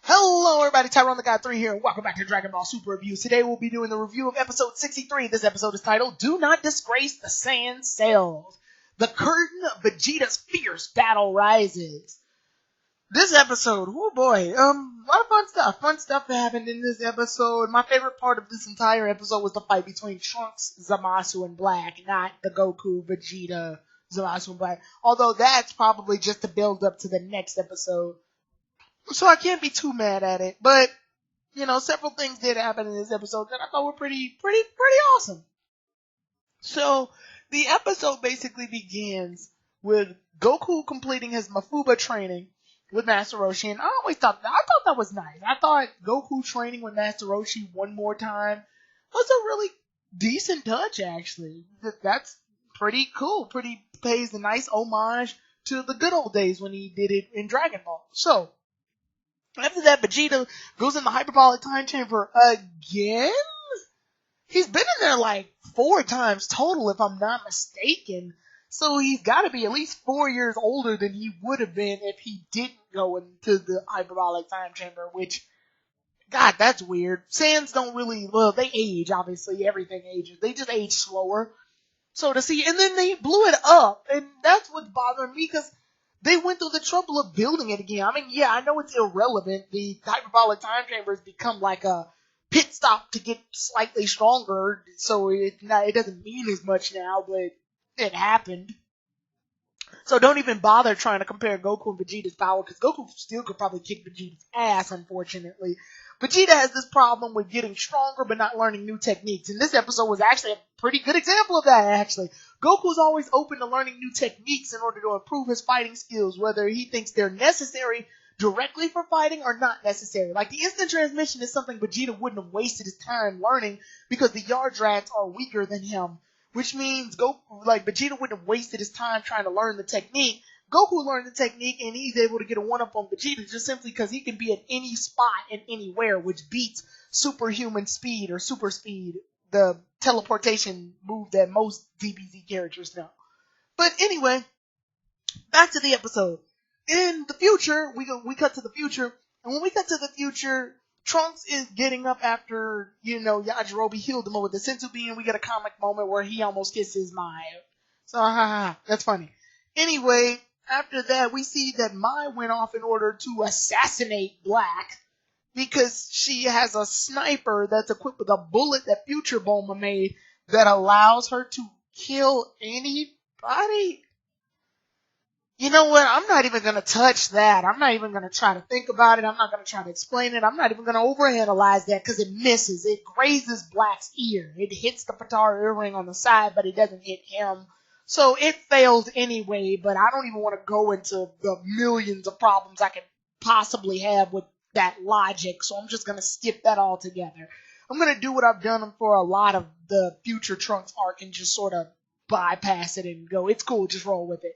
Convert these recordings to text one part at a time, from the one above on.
Hello everybody, Tyrone the God 3 here, and welcome back to Dragon Ball Super Reviews. Today we'll be doing the review of episode 63. This episode is titled, Do Not Disgrace the Saiyan Cells. The curtain of Vegeta's fierce battle rises. This episode, oh boy, a lot of fun stuff that happened in this episode. My favorite part of this entire episode was the fight between Trunks, Zamasu, and Black, not the Goku, Vegeta, Zamasu, and Black. Although that's probably just to build up to the next episode. So I can't be too mad at it, but, several things did happen in this episode that I thought were pretty awesome. So, the episode basically begins with Goku completing his Mafuba training with Master Roshi, and I thought that was nice. I thought Goku training with Master Roshi one more time was a really decent touch, actually. That's pretty cool. Pays a nice homage to the good old days when he did it in Dragon Ball. So, after that, Vegeta goes in the hyperbolic time chamber again? He's been in there like 4 times total, if I'm not mistaken. So he's got to be at least 4 years older than he would have been if he didn't go into the hyperbolic time chamber, which, God, that's weird. Saiyans don't really, they age, obviously. Everything ages. They just age slower. So to see, and then they blew it up, and that's what's bothering me, because they went through the trouble of building it again. I mean, yeah, I know it's irrelevant. The hyperbolic time chamber has become like a pit stop to get slightly stronger, so it doesn't mean as much now, but it happened. So don't even bother trying to compare Goku and Vegeta's power, because Goku still could probably kick Vegeta's ass, unfortunately. Vegeta has this problem with getting stronger but not learning new techniques, and this episode was actually a pretty good example of that, actually. Goku's always open to learning new techniques in order to improve his fighting skills, whether he thinks they're necessary directly for fighting or not necessary. Like, the instant transmission is something Vegeta wouldn't have wasted his time learning because the Yardrats are weaker than him, which means Vegeta wouldn't have wasted his time trying to learn the technique. Goku learned the technique, and he's able to get a one-up on Vegeta just simply because he can be at any spot and anywhere, which beats superhuman speed or super speed, the teleportation move that most DBZ characters know. But anyway, back to the episode. In the future, we cut to the future, and when we cut to the future, Trunks is getting up after, Yajirobe healed him with the Senzu Bean. We get a comic moment where he almost kisses Mai. So, that's funny. Anyway, after that, we see that Mai went off in order to assassinate Black because she has a sniper that's equipped with a bullet that Future Bulma made that allows her to kill anybody. You know what? I'm not even going to touch that. I'm not even going to try to think about it. I'm not going to try to explain it. I'm not even going to overanalyze that because it misses. It grazes Black's ear. It hits the Patara earring on the side, but it doesn't hit him. So it failed anyway, but I don't even want to go into the millions of problems I could possibly have with that logic, so I'm just going to skip that altogether. I'm going to do what I've done for a lot of the future Trunks arc and just sort of bypass it and go, it's cool, just roll with it.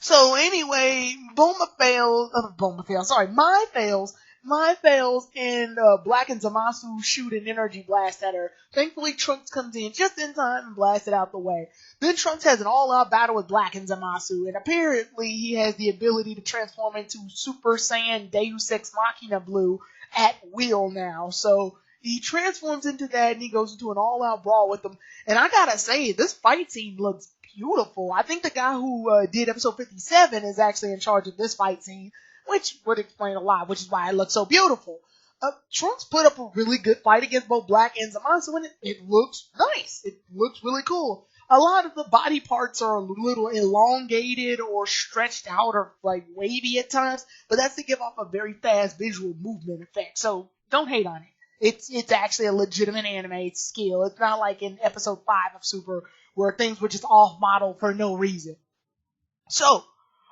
So anyway, Mai fails, and Black and Zamasu shoot an energy blast at her. Thankfully, Trunks comes in just in time and blasts it out the way. Then Trunks has an all-out battle with Black and Zamasu, and apparently he has the ability to transform into Super Saiyan Deus Ex Machina Blue at will now. So he transforms into that, and he goes into an all-out brawl with them. And I gotta say, this fight scene looks beautiful. I think the guy who did episode 57 is actually in charge of this fight scene, which would explain a lot, which is why it looks so beautiful. Trunks put up a really good fight against both Black and Zamasu, and it looks nice. It looks really cool. A lot of the body parts are a little elongated or stretched out or wavy at times, but that's to give off a very fast visual movement effect, so don't hate on it. It's actually a legitimate anime skill. It's not like in episode 5 of Super, where things were just off-model for no reason. So,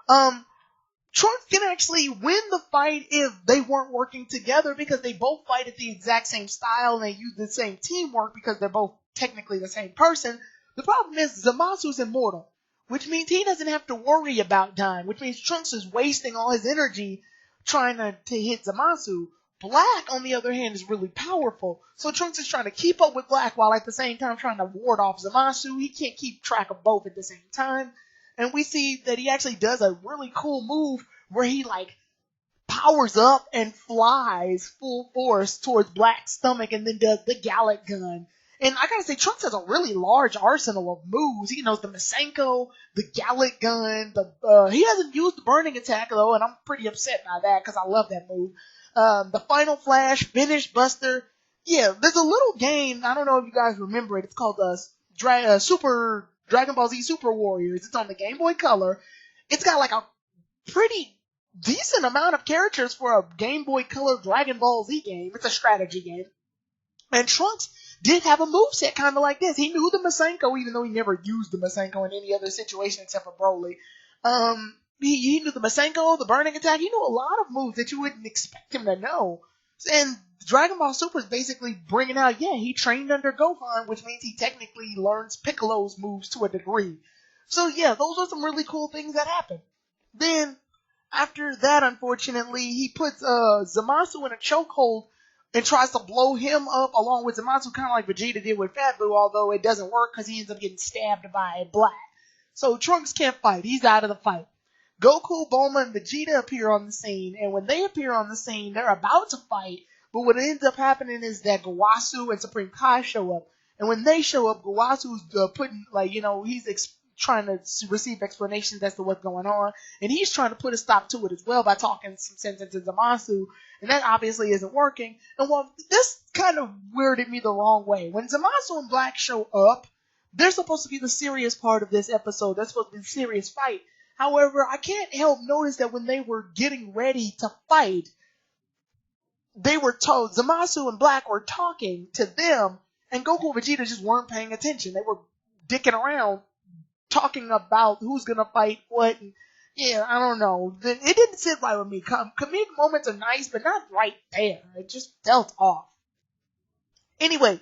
Trunks can actually win the fight if they weren't working together because they both fight at the exact same style and they use the same teamwork because they're both technically the same person. The problem is Zamasu's immortal, which means he doesn't have to worry about dying, which means Trunks is wasting all his energy trying to hit Zamasu. Black, on the other hand, is really powerful, so Trunks is trying to keep up with Black while at the same time trying to ward off Zamasu. He can't keep track of both at the same time, and we see that he actually does a really cool move where he powers up and flies full force towards Black's stomach and then does the Gallic gun. And I gotta say, Trunks has a really large arsenal of moves. He knows the Masenko, the Gallic gun, he hasn't used the burning attack though, and I'm pretty upset by that because I love that move. The Final Flash, Finish Buster. Yeah, there's a little game, I don't know if you guys remember it, it's called Super Dragon Ball Z Super Warriors. It's on the Game Boy Color. It's got like a pretty decent amount of characters for a Game Boy Color Dragon Ball Z game. It's a strategy game. And Trunks did have a moveset kind of like this. He knew the Masenko, even though he never used the Masenko in any other situation except for Broly. He knew the Masenko, the burning attack. He knew a lot of moves that you wouldn't expect him to know. And Dragon Ball Super is basically bringing out, he trained under Gohan, which means he technically learns Piccolo's moves to a degree. So those are some really cool things that happen. Then, after that, unfortunately, he puts Zamasu in a chokehold and tries to blow him up along with Zamasu, kind of like Vegeta did with Fat Boo, although it doesn't work because he ends up getting stabbed by Black. So Trunks can't fight. He's out of the fight. Goku, Bulma, and Vegeta appear on the scene, and when they appear on the scene, they're about to fight, but what ends up happening is that Gowasu and Supreme Kai show up, and when they show up, Gowasu's he's trying to receive explanations as to what's going on, and he's trying to put a stop to it as well by talking some sense into Zamasu, and that obviously isn't working. And this kind of weirded me the wrong way. When Zamasu and Black show up, they're supposed to be the serious part of this episode. That's supposed to be the serious fight. However, I can't help notice that when they were getting ready to fight, they were told, Zamasu and Black were talking to them, and Goku and Vegeta just weren't paying attention. They were dicking around, talking about who's gonna fight what, and I don't know. It didn't sit right with me. Comedic moments are nice, but not right there. It just felt off. Anyway,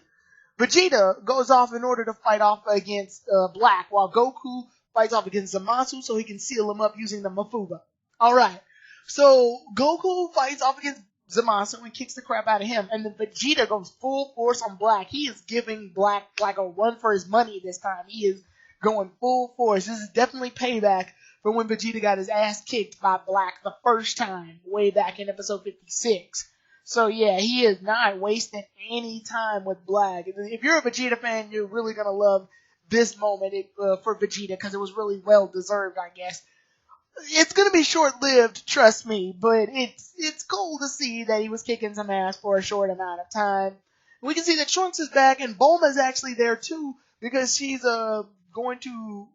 Vegeta goes off in order to fight off against Black, while Goku fights off against Zamasu so he can seal him up using the Mafuba. Alright, so Goku fights off against Zamasu and kicks the crap out of him, and then Vegeta goes full force on Black. He is giving Black like a run for his money this time. He is going full force. This is definitely payback for when Vegeta got his ass kicked by Black the first time, way back in episode 56. So he is not wasting any time with Black. If you're a Vegeta fan, you're really gonna love this moment for Vegeta, because it was really well deserved, I guess. It's gonna be short-lived, trust me, but it's cool to see that he was kicking some ass for a short amount of time. We can see that Trunks is back, and Bulma's actually there too, because she's going to,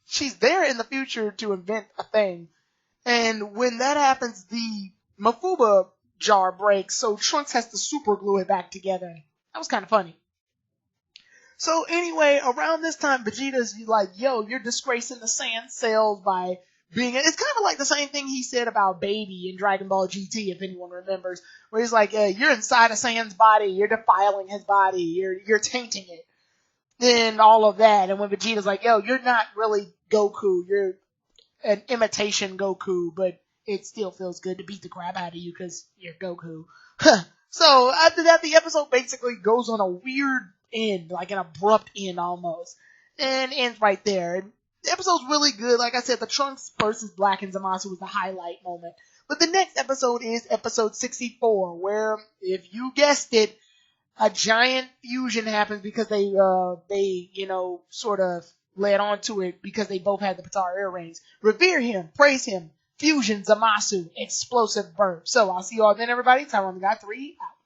she's there in the future to invent a thing. And when that happens, the Mafuba jar breaks, so Trunks has to super glue it back together. That was kind of funny. So anyway, around this time, Vegeta's like, you're disgracing the Saiyan cells by being... It's kind of like the same thing he said about Baby in Dragon Ball GT, if anyone remembers, where he's like, you're inside a Saiyan's body, you're defiling his body, you're tainting it, and all of that. And when Vegeta's like, you're not really Goku, you're an imitation Goku, but it still feels good to beat the crap out of you because you're Goku. So after that, the episode basically goes on a weird end, like an abrupt end almost, and ends right there. The episode's really good. Like I said, the Trunks versus Black and Zamasu was the highlight moment. But the next episode is episode 64, where, if you guessed it, a giant fusion happens because they sort of led on to it because they both had the Potara earrings. Revere him, praise him, fusion Zamasu, explosive birth. So I'll see you all then, everybody. Tyrone the God 3 out.